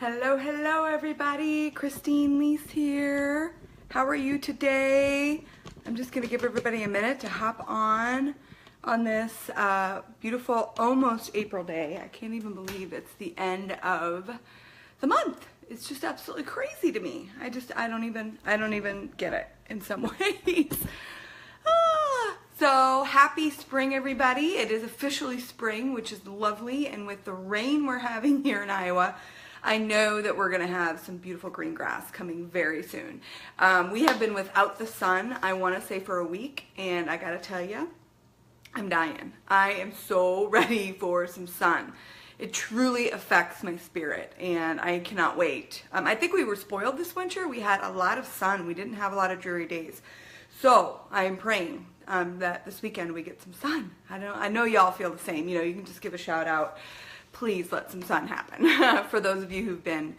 Hello everybody. Christine Lease here. How are you today? I'm just gonna give everybody a minute to hop on this beautiful almost April day. I can't even believe it's the end of the month. It's just absolutely crazy to me. I don't even get it in some ways. So happy spring, everybody. It is officially spring, which is lovely, and with the rain we're having here in Iowa, I know that we're gonna have some beautiful green grass coming very soon. We have been without the sun, I wanna say, for a week, and I gotta tell you, I'm dying. I am so ready for some sun. It truly affects my spirit, and I cannot wait. I think we were spoiled this winter. We had a lot of sun. We didn't have a lot of dreary days. So I am praying that this weekend we get some sun. I know y'all feel the same. You know, you can just give a shout out. Please let some sun happen for those of you who've been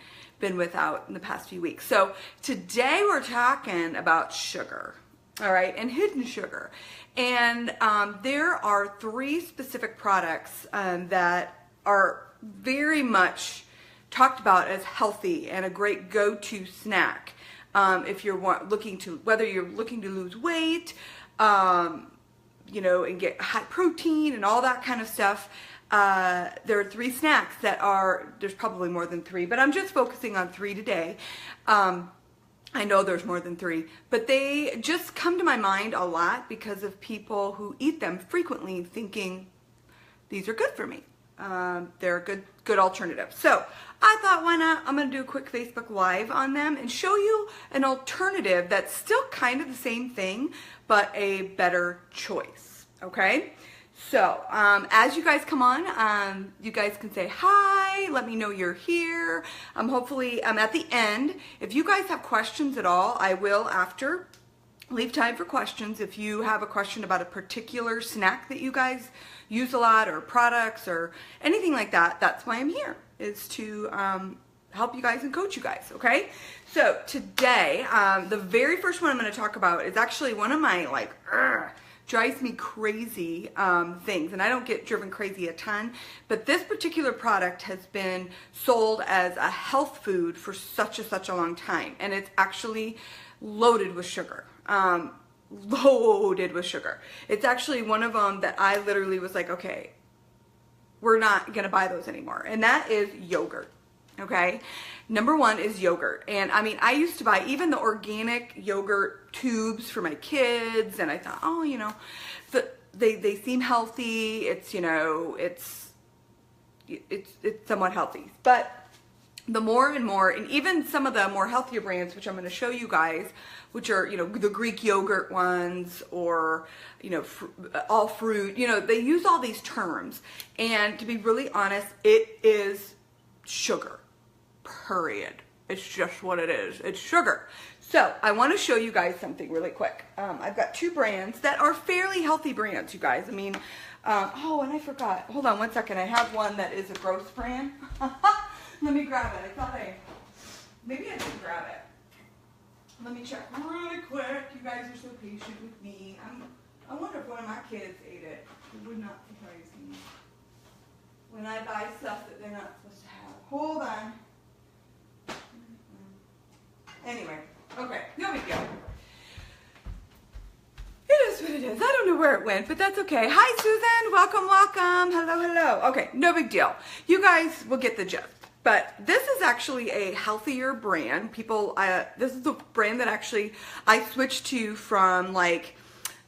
without in the past few weeks. So today we're talking about sugar, all right, and hidden sugar. And there are 3 specific products that are very much talked about as healthy and a great go-to snack if you're whether you're looking to lose weight, you know, and get high protein and all that kind of stuff. There are 3 snacks that there's probably more than 3, but I'm just focusing on 3 today. I know there's more than 3, but they just come to my mind a lot because of people who eat them frequently thinking these are good for me. They're a good alternative. So I thought, why not? I'm going to do a quick Facebook Live on them and show you an alternative that's still kind of the same thing, but a better choice. Okay? So, as you guys come on, you guys can say hi, let me know you're here. Hopefully, at the end, if you guys have questions at all, I will, after, leave time for questions. If you have a question about a particular snack that you guys use a lot, or products, or anything like that, that's why I'm here, is to help you guys and coach you guys, okay? So, today, the very first one I'm going to talk about is actually one of my, drives me crazy things, and I don't get driven crazy a ton, but this particular product has been sold as a health food for such a long time, and it's actually loaded with sugar. Loaded with sugar. It's actually one of them that I literally was like, okay, we're not gonna buy those anymore, and that is yogurt. Okay, number 1 is yogurt. And I mean, I used to buy even the organic yogurt tubes for my kids, and I thought, oh, you know, they seem healthy. It's, you know, it's somewhat healthy. But the more and more, and even some of the more healthier brands, which I'm going to show you guys, which are, you know, the Greek yogurt ones, or, you know, all fruit, you know, they use all these terms. And to be really honest, it is sugar. Period. It's just what it is. It's sugar. So I want to show you guys something really quick. I've got 2 brands that are fairly healthy brands, you guys. I mean, oh, and I forgot. Hold on one second. I have one that is a gross brand. Let me grab it. Maybe I didn't grab it. Let me check really quick. You guys are so patient with me. I wonder if one of my kids ate it. It would not surprise me when I buy stuff that they're not supposed to have. Hold on. Anyway, okay, no big deal. It is what it is. I don't know where it went, but that's okay. Hi, Susan. Welcome. Hello. Okay, no big deal. You guys will get the gist. But this is actually a healthier brand. This is the brand that actually I switched to from like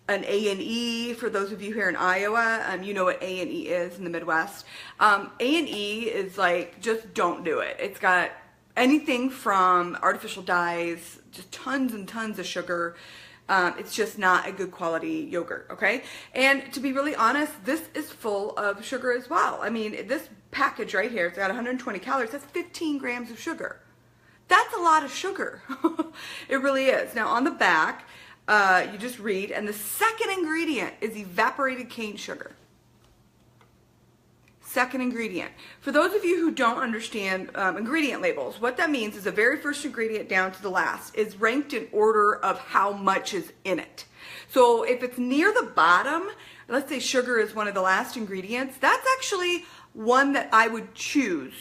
an A&E. For those of you here in Iowa, you know what A&E is in the Midwest. A&E is like, just don't do it. It's got anything from artificial dyes, just tons and tons of sugar. It's just not a good quality yogurt, okay? And to be really honest, this is full of sugar as well. I mean, this package right here, it's got 120 calories. That's 15 grams of sugar. That's a lot of sugar. It really is. Now, on the back, you just read, and the second ingredient is evaporated cane sugar. Second ingredient. For those of you who don't understand ingredient labels, what that means is the very first ingredient down to the last is ranked in order of how much is in it. So if it's near the bottom, let's say sugar is one of the last ingredients, that's actually one that I would choose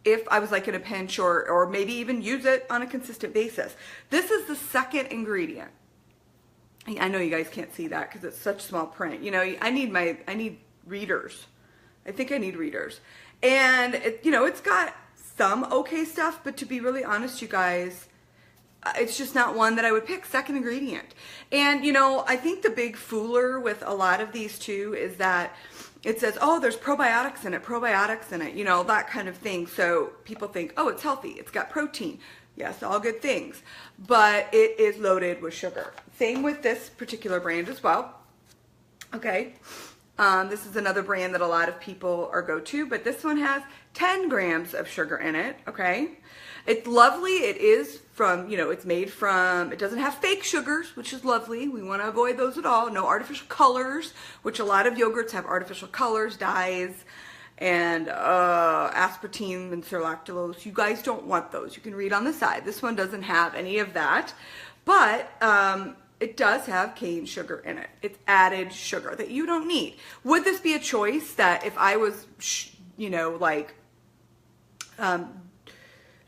if I was like in a pinch, or maybe even use it on a consistent basis. This is the second ingredient. I know you guys can't see that because it's such small print. You know, I need readers. I think I need readers. And you know, it's got some okay stuff, but to be really honest, you guys, it's just not one that I would pick. Second ingredient. And you know, I think the big fooler with a lot of these too is that it says, oh, there's probiotics in it, you know, that kind of thing. So people think, oh, it's healthy, it's got protein. Yes, all good things, but it is loaded with sugar. Same with this particular brand as well. Okay, this is another brand that a lot of people are go-to, but this one has 10 grams of sugar in it. Okay, it's lovely. It is from, you know, it's made from, it doesn't have fake sugars, which is lovely. We want to avoid those at all. No artificial colors, which a lot of yogurts have artificial colors, dyes, and aspartame and lactulose. You guys don't want those. You can read on the side. This one doesn't have any of that, but it does have cane sugar in it. It's added sugar that you don't need. Would this be a choice that if I was, you know, like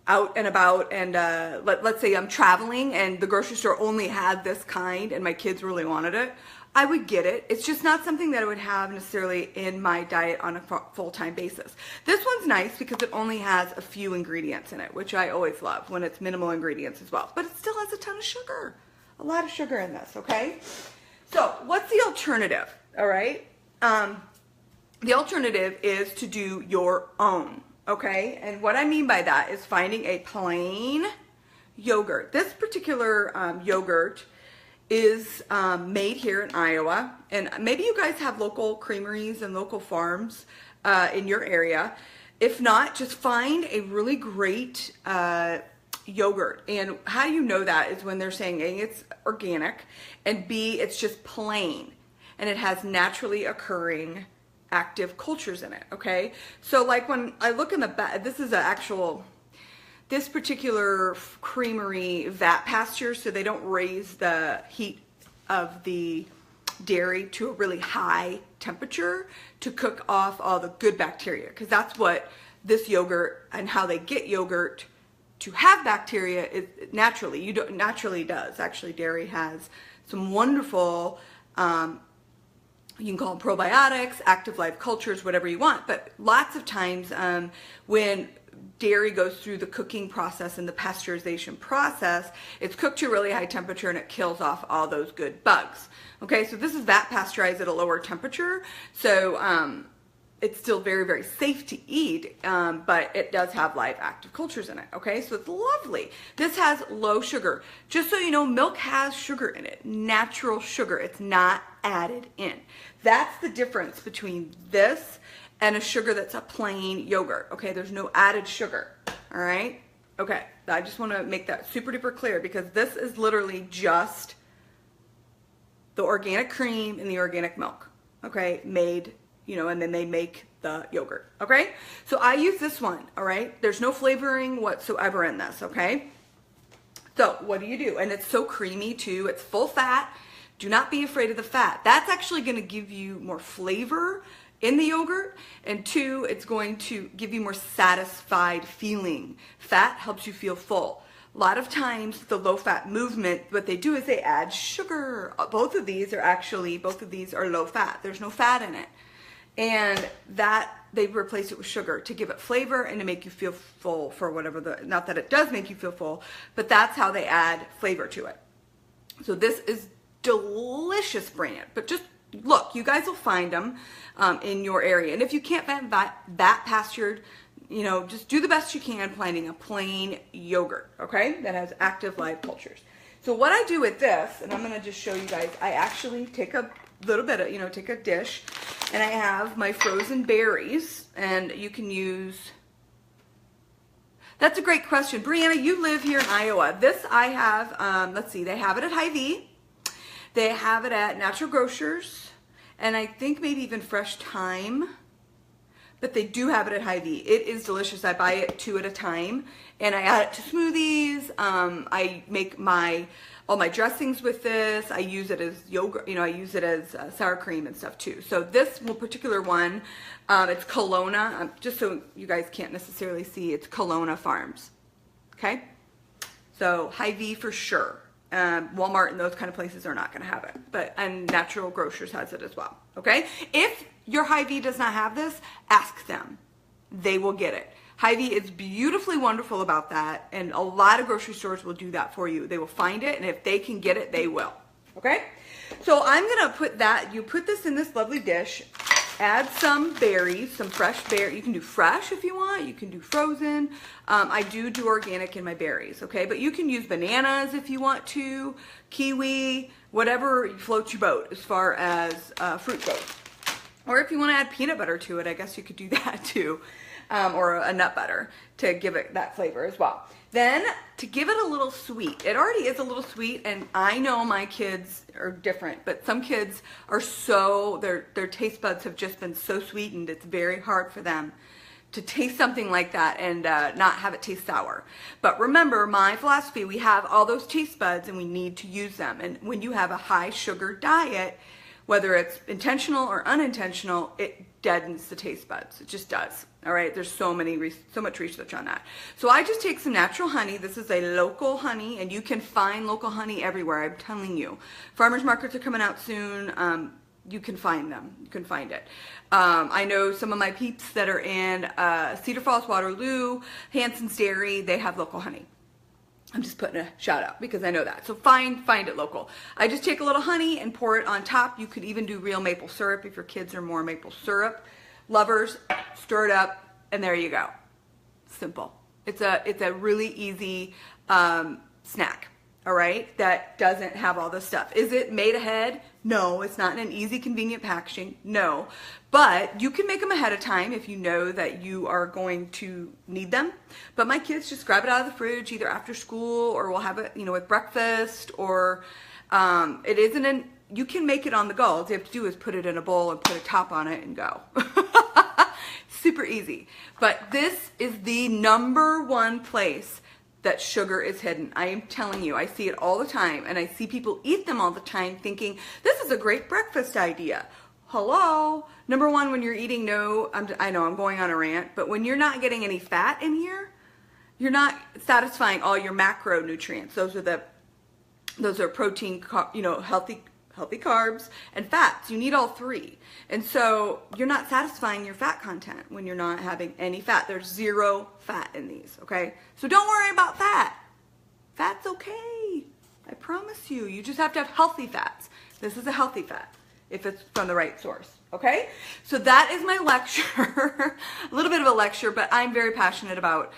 out and about, and let's say I'm traveling and the grocery store only had this kind and my kids really wanted it, I would get it. It's just not something that I would have necessarily in my diet on a full-time basis. This one's nice because it only has a few ingredients in it, which I always love when it's minimal ingredients as well. But it still has a ton of sugar. A lot of sugar in this, okay? So what's the alternative, all right? The alternative is to do your own, okay? And what I mean by that is finding a plain yogurt. This particular yogurt is made here in Iowa, and maybe you guys have local creameries and local farms in your area. If not, just find a really great yogurt. And how you know that is when they're saying A, it's organic, and B, it's just plain, and it has naturally occurring active cultures in it. Okay, so like when I look in the back, this is an actual, this particular creamery vat pasture, so they don't raise the heat of the dairy to a really high temperature to cook off all the good bacteria, because that's what this yogurt and how they get yogurt to have bacteria is naturally. You don't naturally does. Actually, dairy has some wonderful, you can call them probiotics, active life cultures, whatever you want. But lots of times when dairy goes through the cooking process and the pasteurization process, it's cooked to a really high temperature and it kills off all those good bugs. Okay, so this is vat pasteurized at a lower temperature. So it's still very, very safe to eat, but it does have live active cultures in it. Okay, so it's lovely. This has low sugar. Just so you know, milk has sugar in it, natural sugar. It's not added in. That's the difference between this and a sugar that's a plain yogurt. Okay, there's no added sugar. All right, okay, I just want to make that super duper clear, because this is literally just the organic cream and the organic milk. Okay, made, you know, and then they make the yogurt. Okay, so I use this one. All right, there's no flavoring whatsoever in this. Okay, so what do? And it's so creamy too. It's full fat. Do not be afraid of the fat. That's actually going to give you more flavor in the yogurt, and two, it's going to give you more satisfied feeling. Fat helps you feel full. A lot of times the low fat movement, what they do is they add sugar. Both of these are low fat. There's no fat in it. And that they replace it with sugar to give it flavor and to make you feel full for whatever not that it does make you feel full, but that's how they add flavor to it. So this is delicious brand, but just look, you guys will find them in your area. And if you can't find that pastured, you know, just do the best you can finding a plain yogurt, okay, that has active live cultures. So what I do with this, and I'm going to just show you guys, I actually take a little bit of, you know, take a dish, and I have my frozen berries, and you can use, that's a great question. Brianna, you live here in Iowa. This I have, let's see, they have it at Hy-Vee. They have it at Natural Grocers, and I think maybe even Fresh Thyme. but they do have it at Hy-Vee. It is delicious. I buy it 2 at a time, and I add it to smoothies. I make all my dressings with this. I use it as yogurt, I use it as sour cream and stuff too. So this particular one, it's Kelowna. Just so you guys can't necessarily see, it's Kelowna Farms. Okay, so Hy-Vee for sure. Walmart and those kind of places are not going to have it, and Natural Grocers has it as well. Okay, if your Hy-Vee does not have this, ask them. They will get it. Hy-Vee is beautifully wonderful about that, and a lot of grocery stores will do that for you. They will find it, and if they can get it, they will. Okay, so I'm going to put that. You put this in this lovely dish. Add some berries, some fresh berries. You can do fresh if you want. You can do frozen. I do organic in my berries, okay? But you can use bananas if you want to, kiwi, whatever floats your boat as far as fruit goes. Or if you want to add peanut butter to it, I guess you could do that too, or a nut butter to give it that flavor as well. Then to give it a little sweet, it already is a little sweet, and I know my kids are different, but some kids are their taste buds have just been so sweetened, it's very hard for them to taste something like that and not have it taste sour. But remember, my philosophy, we have all those taste buds and we need to use them. And when you have a high sugar diet, whether it's intentional or unintentional, it deadens the taste buds. It just does. All right, there's so much research on that. So I just take some natural honey. This is a local honey, and you can find local honey everywhere. I'm telling you, farmers markets are coming out soon. You can find them. You can find it. I know some of my peeps that are in Cedar Falls, Waterloo, Hanson's Dairy. They have local honey. I'm just putting a shout out because I know that. So find it local. I just take a little honey and pour it on top. You could even do real maple syrup if your kids are more maple syrup lovers. Stir it up, and there you go. Simple. It's a really easy snack. All right, that doesn't have all this stuff. Is it made ahead? No, it's not in an easy, convenient packaging. No, but you can make them ahead of time if you know that you are going to need them. But my kids just grab it out of the fridge either after school, or we'll have it, with breakfast, or you can make it on the go. All you have to do is put it in a bowl and put a top on it and go. Super easy. But this is the #1 place that sugar is hidden. I am telling you, I see it all the time, and I see people eat them all the time thinking, this is a great breakfast idea. Hello? #1, when you're eating, I know I'm going on a rant, but when you're not getting any fat in here, you're not satisfying all your macronutrients. Those are protein, healthy carbs and fats. You need all 3. And so you're not satisfying your fat content when you're not having any fat. There's 0 fat in these, okay? So don't worry about fat. Fat's okay. I promise you. You just have to have healthy fats. This is a healthy fat if it's from the right source, okay? So that is my lecture. A little bit of a lecture, but I'm very passionate about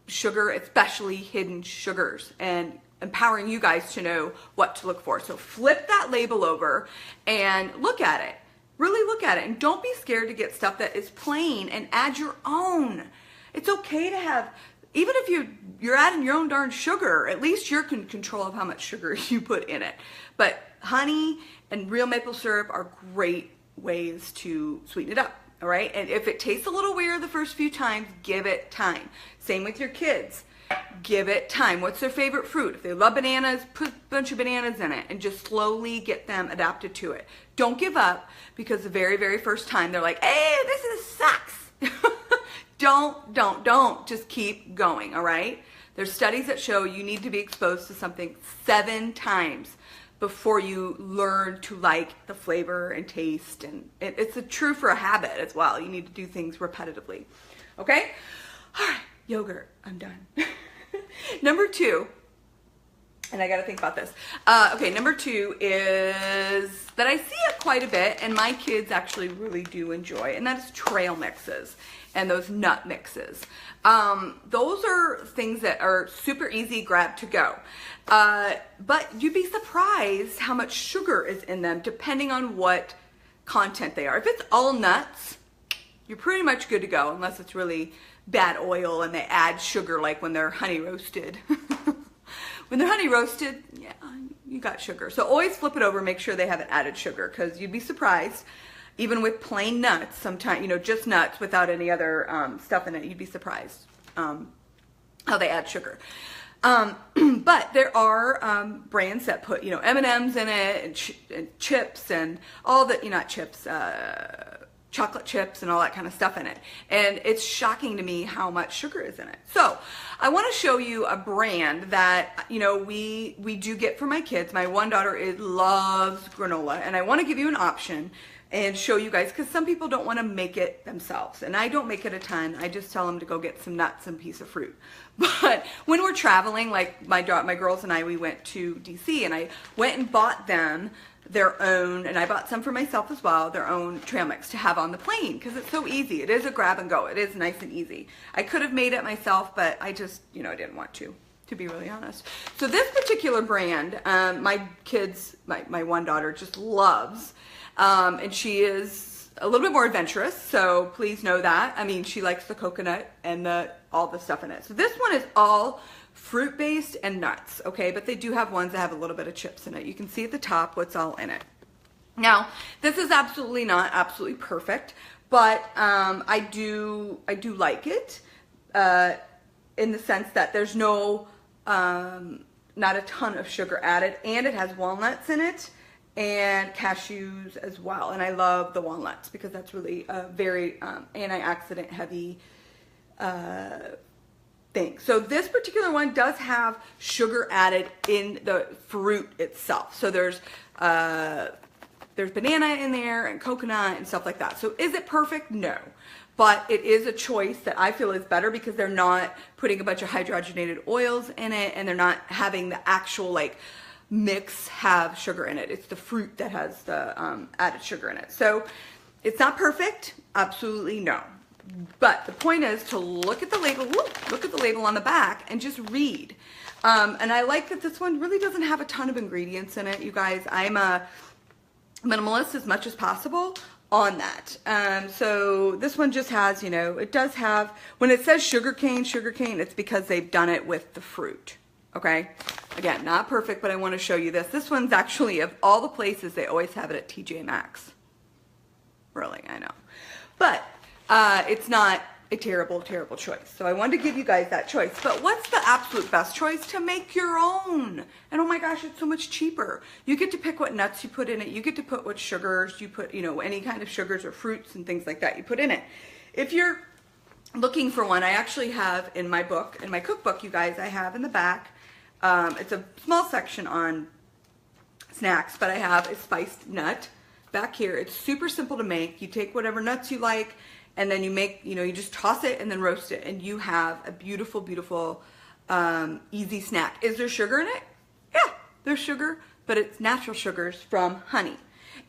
sugar, especially hidden sugars, and empowering you guys to know what to look for. So flip that label over and look at it. Really look at it. And don't be scared to get stuff that is plain, and add your own. It's okay to have, even if you're adding your own darn sugar, at least you're in control of how much sugar you put in it. But honey and real maple syrup are great ways to sweeten it up. All right. And if it tastes a little weird the first few times, give it time. Same with your kids. Give it time. What's their favorite fruit? If they love bananas, put a bunch of bananas in it and just slowly get them adapted to it. Don't give up, because the very, very first time they're like, hey, this sucks. Don't. Just keep going, all right? There's studies that show you need to be exposed to something 7 times before you learn to like the flavor and taste. And it's true for a habit as well. You need to do things repetitively, okay? All right. Yogurt, I'm done. #2, and I got to think about this. Okay, #2 is that I see it quite a bit, and my kids actually really do enjoy, and that is trail mixes and those nut mixes. Those are things that are super easy, grab to go. But you'd be surprised how much sugar is in them depending on what content they are. If it's all nuts, you're pretty much good to go, unless it's really bad oil and they add sugar, like when they're honey roasted. When they're honey roasted, yeah, you got sugar. So always flip it over, make sure they haven't added sugar, because you'd be surprised. even with plain nuts, sometimes, you know, just nuts without any other stuff in it, you'd be surprised how they add sugar. But there are brands that put, you know, M&Ms in it and chips and all the, you know, not chips, chocolate chips and all that kind of stuff in it. And it's shocking to me how much sugar is in it. So I want to show you a brand that, you know, we do get for my kids. My one daughter loves granola, and I want to give you an option and show you guys, because some people don't want to make it themselves, and I don't make it a ton. I just tell them to go get some nuts and a piece of fruit. But when we're traveling, like my girls and I, we went to DC, and I went and bought them their own, and I bought some for myself as well, their own trail mix to have on the plane, because it's so easy. It is a grab and go. It is nice and easy. I could have made it myself, but I just, you know, I didn't want to be really honest. So this particular brand, my kids, my one daughter just loves, and she is a little bit more adventurous, so please know that. I mean, she likes the coconut and all the stuff in it. So this one is all fruit-based and nuts, okay? But they do have ones that have a little bit of chips in it. You can see at the top what's all in it. Now, this is absolutely not absolutely perfect, but I do like it in the sense that there's no, not a ton of sugar added, and it has walnuts in it and cashews as well. And I love the walnuts because that's really a very antioxidant heavy thing. So this particular one does have sugar added in the fruit itself. So there's banana in there and coconut and stuff like that. So is it perfect? No. But it is a choice that I feel is better because they're not putting a bunch of hydrogenated oils in it, and they're not having the actual like mix have sugar in it. It's the fruit that has the added sugar in it. So it's not perfect. Absolutely no. But the point is to look at the label, look at the label on the back and just read. And I like that this one really doesn't have a ton of ingredients in it, you guys. I'm a minimalist as much as possible on that. So this one just has, you know, it does have, when it says sugarcane, it's because they've done it with the fruit. Okay? Again, not perfect, but I want to show you this. This one's actually, of all the places, they always have it at TJ Maxx. Really, I know. But it's not a terrible, terrible choice. So I wanted to give you guys that choice. But what's the absolute best choice? To make your own. And oh my gosh, it's so much cheaper. You get to pick what nuts you put in it. You get to put what sugars you put, you know, any kind of sugars or fruits and things like that you put in it. If you're looking for one, I actually have in my book, in my cookbook, you guys, I have in the back, it's a small section on snacks, but I have a spiced nut back here. It's super simple to make. You take whatever nuts you like, and then you make, you know, you just toss it and then roast it, and you have a beautiful, beautiful, easy snack. Is there sugar in it? Yeah, there's sugar, but it's natural sugars from honey.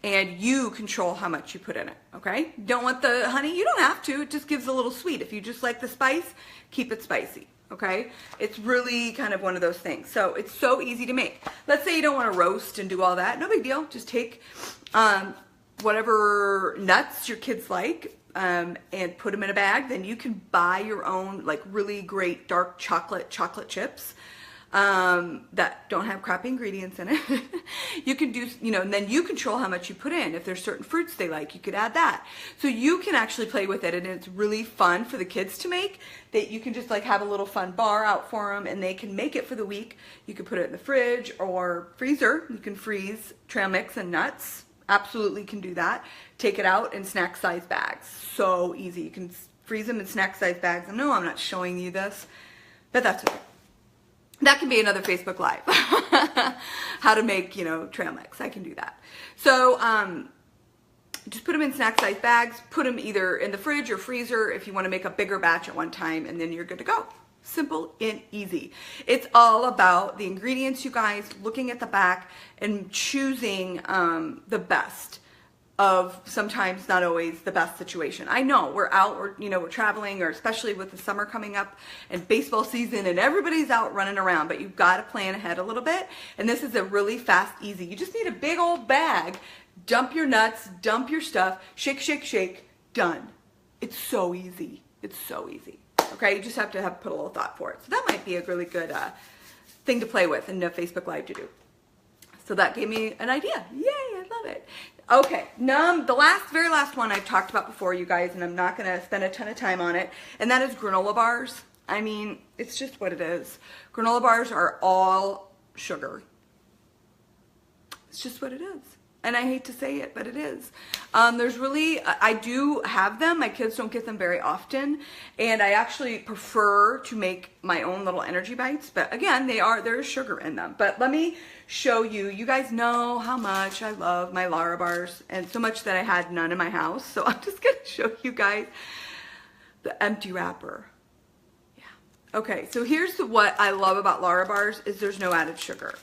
And you control how much you put in it, okay? Don't want the honey? You don't have to. It just gives a little sweet. If you just like the spice, keep it spicy, okay? It's really kind of one of those things. So it's so easy to make. Let's say you don't want to roast and do all that. No big deal. Just take whatever nuts your kids like, and put them in a bag. Then you can buy your own like really great dark chocolate chips that don't have crappy ingredients in it. You can do, you know, and then you control how much you put in. If there's certain fruits they like, you could add that. So you can actually play with it, and it's really fun for the kids to make. That you can just like have a little fun bar out for them, and they can make it for the week. You can put it in the fridge or freezer. You can freeze trail mix and nuts. Absolutely can do that. Take it out in snack size bags. So easy. You can freeze them in snack size bags. I know I'm not showing you this, but that's okay. That can be another Facebook Live. How to make, you know, trail mix. I can do that. So just put them in snack size bags. Put them either in the fridge or freezer if you want to make a bigger batch at one time, and then you're good to go. Simple and easy. It's all about the ingredients, you guys, looking at the back and choosing the best of sometimes not always the best situation. I know we're out, we're traveling, or especially with the summer coming up and baseball season, and everybody's out running around, but you've got to plan ahead a little bit. And this is a really fast, easy. You just need a big old bag, dump your nuts, dump your stuff, shake, shake, shake, done. It's so easy. It's so easy. Okay, you just have to put a little thought for it. So that might be a really good thing to play with and a Facebook Live to do. So that gave me an idea. Yay, I love it. Okay, very last one I've talked about before, you guys, and I'm not going to spend a ton of time on it, and that is granola bars. I mean, it's just what it is. Granola bars are all sugar. It's just what it is. And I hate to say it, but it is. I do have them. My kids don't get them very often. And I actually prefer to make my own little energy bites. But again, there is sugar in them. But let me show you. You guys know how much I love my Lara bars. And so much that I had none in my house. So I'm just going to show you guys the empty wrapper. Okay, so here's what I love about Lara bars is there's no added sugar.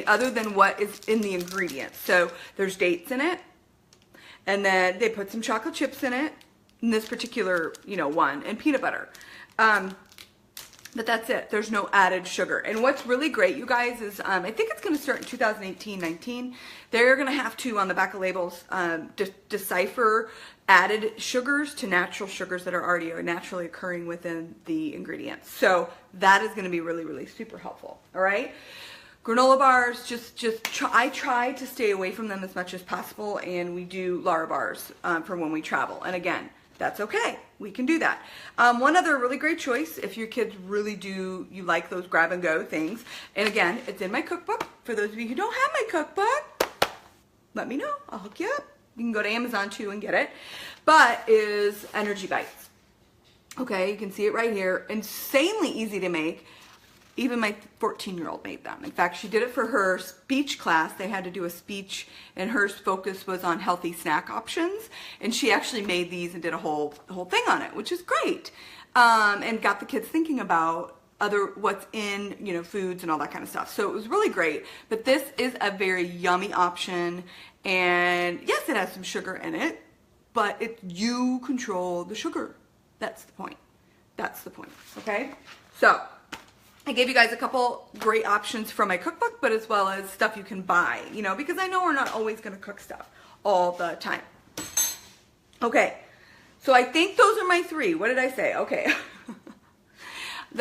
Other than what is in the ingredients. So there's dates in it, and then they put some chocolate chips in it, in this particular, one, and peanut butter. But that's it. There's no added sugar. And what's really great, you guys, is I think it's going to start in 2018-19. They're going to have to, on the back of labels, decipher added sugars to natural sugars that are already naturally occurring within the ingredients. So that is going to be really, really super helpful. All right. Granola bars, I try to stay away from them as much as possible, and we do Lara bars for when we travel. And again, that's okay. We can do that. One other really great choice, if your kids really you like those grab and go things, and again, it's in my cookbook. For those of you who don't have my cookbook, let me know. I'll hook you up. You can go to Amazon too and get it. But is Energy Bites. Okay, you can see it right here. Insanely easy to make. Even my 14-year-old made them. In fact, she did it for her speech class. They had to do a speech, and her focus was on healthy snack options. And she actually made these and did a whole thing on it, which is great. And got the kids thinking about what's in, foods and all that kind of stuff. So it was really great. But this is a very yummy option. And yes, it has some sugar in it, but you control the sugar. That's the point. That's the point. Okay? So I gave you guys a couple great options from my cookbook, but as well as stuff you can buy, because I know we're not always going to cook stuff all the time. Okay, so I think those are my 3. What did I say? Okay.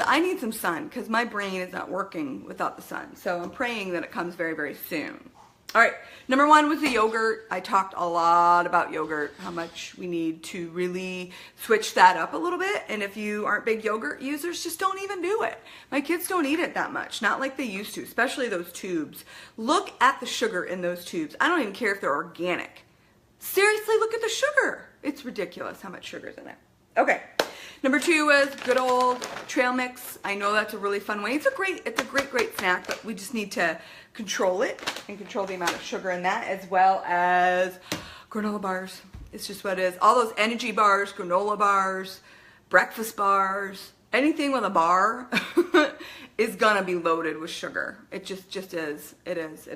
I need some sun because my brain is not working without the sun. So I'm praying that it comes very, very soon. All right, number 1 was the yogurt. I talked a lot about yogurt, how much we need to really switch that up a little bit. And if you aren't big yogurt users, just don't even do it. My kids don't eat it that much, not like they used to, especially those tubes. Look at the sugar in those tubes. I don't even care if they're organic. Seriously, look at the sugar. It's ridiculous how much sugar's in it. Okay. Number 2 is good old trail mix. I know that's a really fun way. It's a great snack, but we just need to control it and control the amount of sugar in that, as well as granola bars. It's just what it is. All those energy bars, granola bars, breakfast bars, anything with a bar is gonna be loaded with sugar. It just is. It is.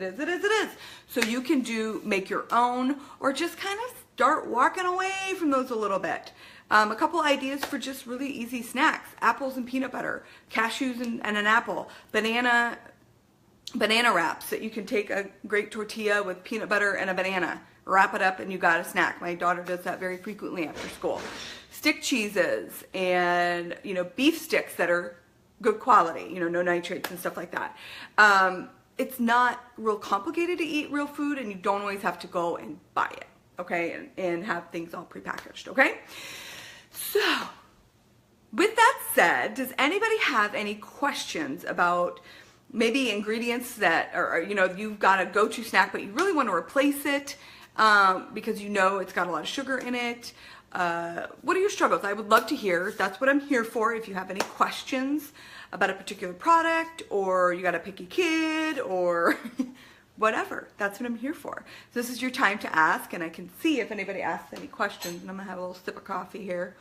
So you can make your own, or just kind of start walking away from those a little bit. A couple ideas for just really easy snacks: apples and peanut butter, cashews and an apple, banana wraps that you can take a great tortilla with peanut butter and a banana, wrap it up, and you got a snack. My daughter does that very frequently after school. Stick cheeses and beef sticks that are good quality, no nitrates and stuff like that. It's not real complicated to eat real food, and you don't always have to go and buy it, okay, and have things all prepackaged, okay? So, with that said, does anybody have any questions about maybe ingredients that are, you've got a go-to snack, but you really want to replace it because it's got a lot of sugar in it? What are your struggles? I would love to hear. That's what I'm here for. If you have any questions about a particular product, or you got a picky kid, or whatever, that's what I'm here for. So this is your time to ask, and I can see if anybody asks any questions, and I'm gonna have a little sip of coffee here.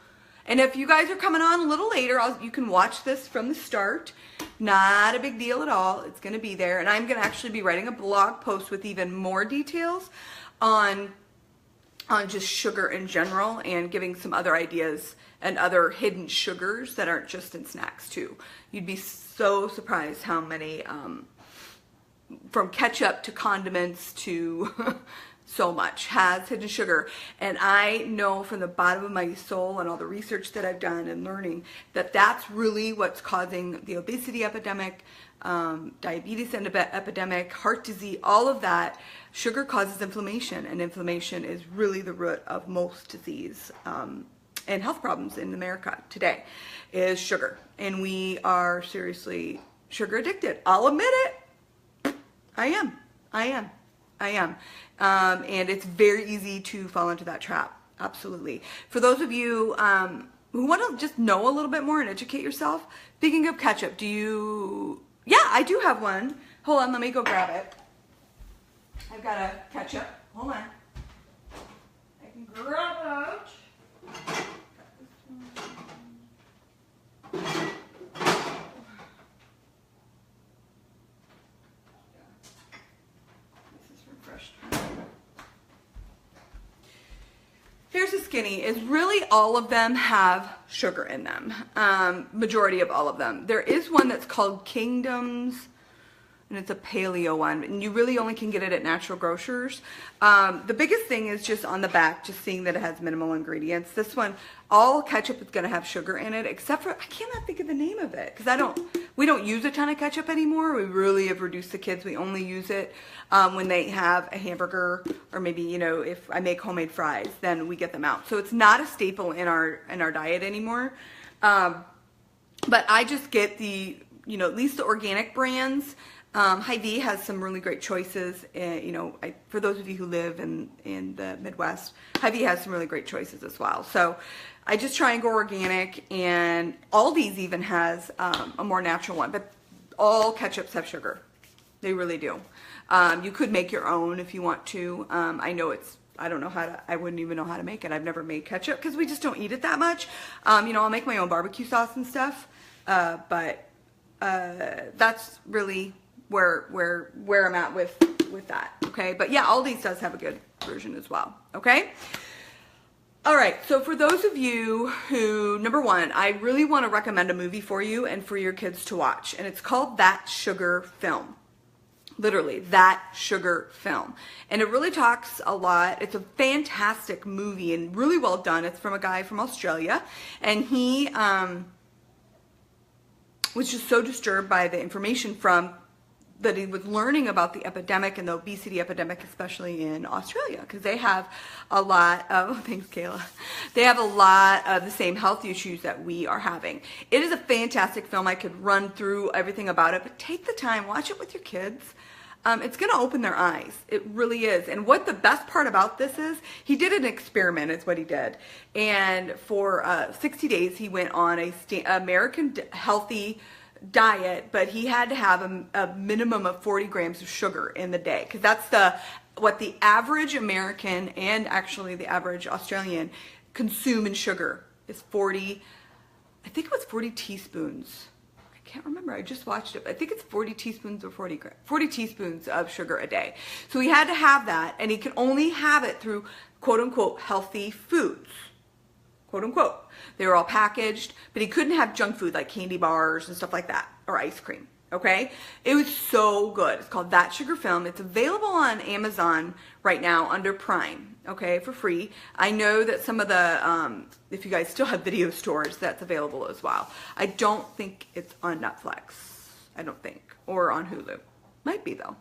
And if you guys are coming on a little later, you can watch this from the start. Not a big deal at all. It's gonna be there, and I'm gonna actually be writing a blog post with even more details on just sugar in general, and giving some other ideas and other hidden sugars that aren't just in snacks too. You'd be so surprised how many, from ketchup to condiments to so much, has hidden sugar. And I know from the bottom of my soul and all the research that I've done and learning that that's really what's causing the obesity epidemic, diabetes epidemic, heart disease, all of that. Sugar causes inflammation, and inflammation is really the root of most disease and health problems in America today is sugar. And we are seriously sugar addicted. I'll admit it. I am. And it's very easy to fall into that trap. Absolutely. For those of you who want to just know a little bit more and educate yourself, speaking of ketchup, yeah, I do have one. Hold on, let me go grab it. I've got a ketchup. Hold on. I can grab it. Here's a Skinny. Is really all of them have sugar in them. Majority of all of them. There is one that's called Kingdoms, and it's a paleo one, and you really only can get it at natural grocers. The biggest thing is just on the back, just seeing that it has minimal ingredients. This one, all ketchup is going to have sugar in it, except for, I cannot think of the name of it, because we don't use a ton of ketchup anymore. We really have reduced the kids. We only use it when they have a hamburger, or maybe, you know, if I make homemade fries, then we get them out. So it's not a staple in our diet anymore. But I just get the, you know, at least the organic brands. Hy-Vee has some really great choices. You know, for those of you who live in the Midwest, Hy-Vee has some really great choices as well. So I just try and go organic, and Aldi's even has a more natural one, but all ketchups have sugar. They really do. You could make your own if you want to. I wouldn't even know how to make it. I've never made ketchup because we just don't eat it that much. You know, I'll make my own barbecue sauce and stuff, but that's really where I'm at with that, okay? But yeah, Aldi's does have a good version as well, okay? All right, so for those of you who, number one, I really want to recommend a movie for you and for your kids to watch, and it's called That Sugar Film. Literally, That Sugar Film. And it really talks a lot. It's a fantastic movie and really well done. It's from a guy from Australia, and he was just so disturbed by the information that he was learning about the epidemic and the obesity epidemic, especially in Australia, because they have a lot of, thanks Kayla, they have a lot of the same health issues that we are having. It is a fantastic film. I could run through everything about it, but take the time, watch it with your kids. It's going to open their eyes. It really is. And what the best part about this is, he did an experiment, is what he did. And for 60 days, he went on a American healthy diet, but he had to have a minimum of 40 grams of sugar in the day, because that's what the average American and actually the average Australian consume in sugar is 40, I think it was 40 teaspoons. I can't remember. I just watched it. I think it's 40 teaspoons or 40 teaspoons of sugar a day. So he had to have that, and he could only have it through quote unquote healthy foods. Quote unquote. They were all packaged, but he couldn't have junk food like candy bars and stuff like that, or ice cream, okay? It was so good. It's called That Sugar Film. It's available on Amazon right now under Prime, okay, for free. I know that some of the, if you guys still have video stores, that's available as well. I don't think it's on Netflix, I don't think, or on Hulu. Might be though.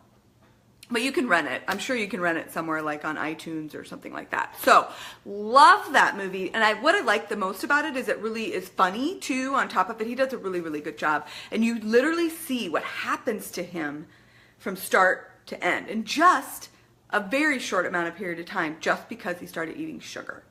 But you can rent it. I'm sure you can rent it somewhere like on iTunes or something like that. So, love that movie. And what I like the most about it is it really is funny too. On top of it, he does a really, really good job. And you literally see what happens to him from start to end in just a very short amount of period of time, just because he started eating sugar.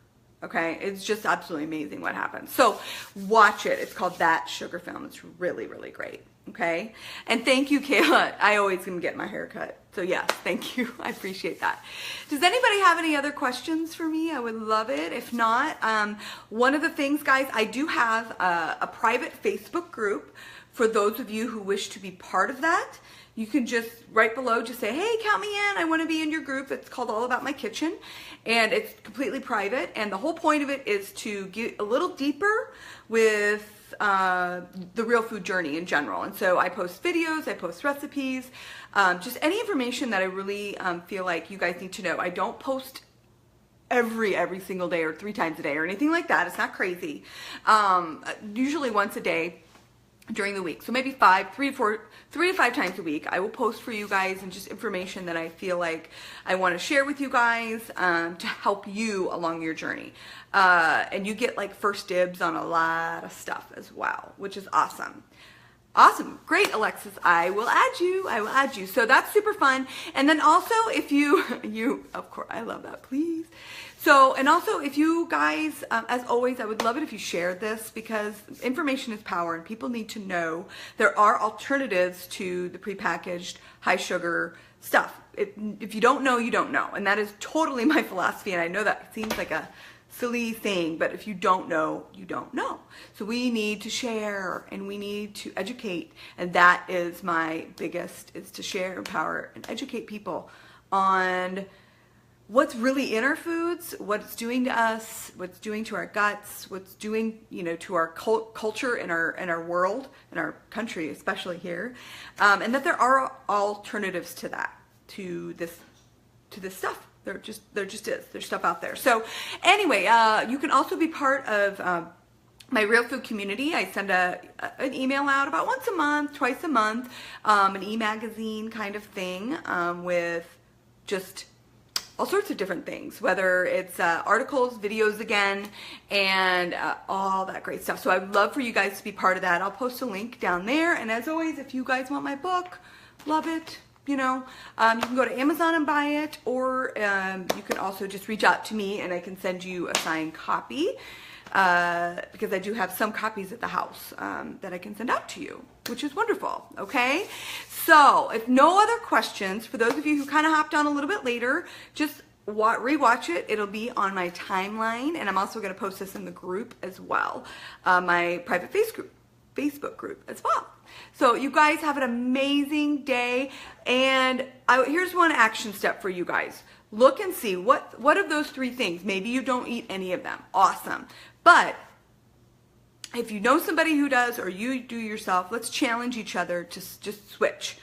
Okay, it's just absolutely amazing what happens. So watch it. It's called That Sugar Film. It's really, really great. Okay, and thank you, Kayla. I always can get my hair cut. So yes, thank you. I appreciate that. Does anybody have any other questions for me? I would love it. If not, one of the things, guys, I do have a private Facebook group for those of you who wish to be part of that. You can just, right below, just say, hey, count me in. I want to be in your group. It's called All About My Kitchen, and it's completely private. And the whole point of it is to get a little deeper with the Real Food Journey in general. And so I post videos, I post recipes, just any information that I really feel like you guys need to know. I don't post every single day or 3 times a day or anything like that. It's not crazy. Usually once a day during the week. So maybe 3 to 5 times a week, I will post for you guys and just information that I feel like I want to share with you guys to help you along your journey. And you get like first dibs on a lot of stuff as well, which is awesome. Awesome. Great, Alexis. I will add you. I will add you. So that's super fun. And then also if you, of course, I love that, please. So, and also if you guys, as always, I would love it if you shared this because information is power and people need to know there are alternatives to the prepackaged high sugar stuff. If you don't know, you don't know. And that is totally my philosophy. And I know that seems like a silly thing, but if you don't know, you don't know. So we need to share and we need to educate. And that is my biggest, is to share, empower, and educate people on what's really in our foods, what it's doing to us, what's doing to our guts, what's doing, you know, to our culture and our world and our country, especially here. And that there are alternatives to that, to this stuff. There just is. There's stuff out there. So anyway, you can also be part of my Real Food community. I send an email out about once a month, twice a month, an e-magazine kind of thing with just all sorts of different things, whether it's articles, videos again, and all that great stuff. So I'd love for you guys to be part of that. I'll post a link down there. And as always, if you guys want my book, love it. You know, you can go to Amazon and buy it, or you can also just reach out to me and I can send you a signed copy because I do have some copies at the house that I can send out to you, which is wonderful. Okay, so if no other questions, for those of you who kind of hopped on a little bit later, just rewatch it. It'll be on my timeline, and I'm also going to post this in the group as well, my private Facebook group as well. So you guys have an amazing day, and here's one action step for you guys. Look and see what of those 3 things. Maybe you don't eat any of them. Awesome. But if you know somebody who does, or you do yourself, let's challenge each other to just switch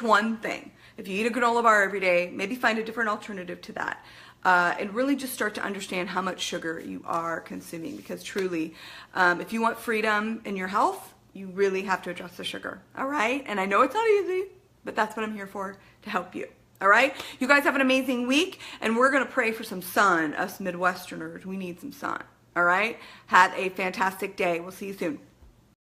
one thing. If you eat a granola bar every day, maybe find a different alternative to that. And really just start to understand how much sugar you are consuming, because truly, if you want freedom in your health, you really have to address the sugar. All right. And I know it's not easy, but that's what I'm here for, to help you. All right. You guys have an amazing week, and we're going to pray for some sun. Us Midwesterners, we need some sun. All right. Have a fantastic day. We'll see you soon.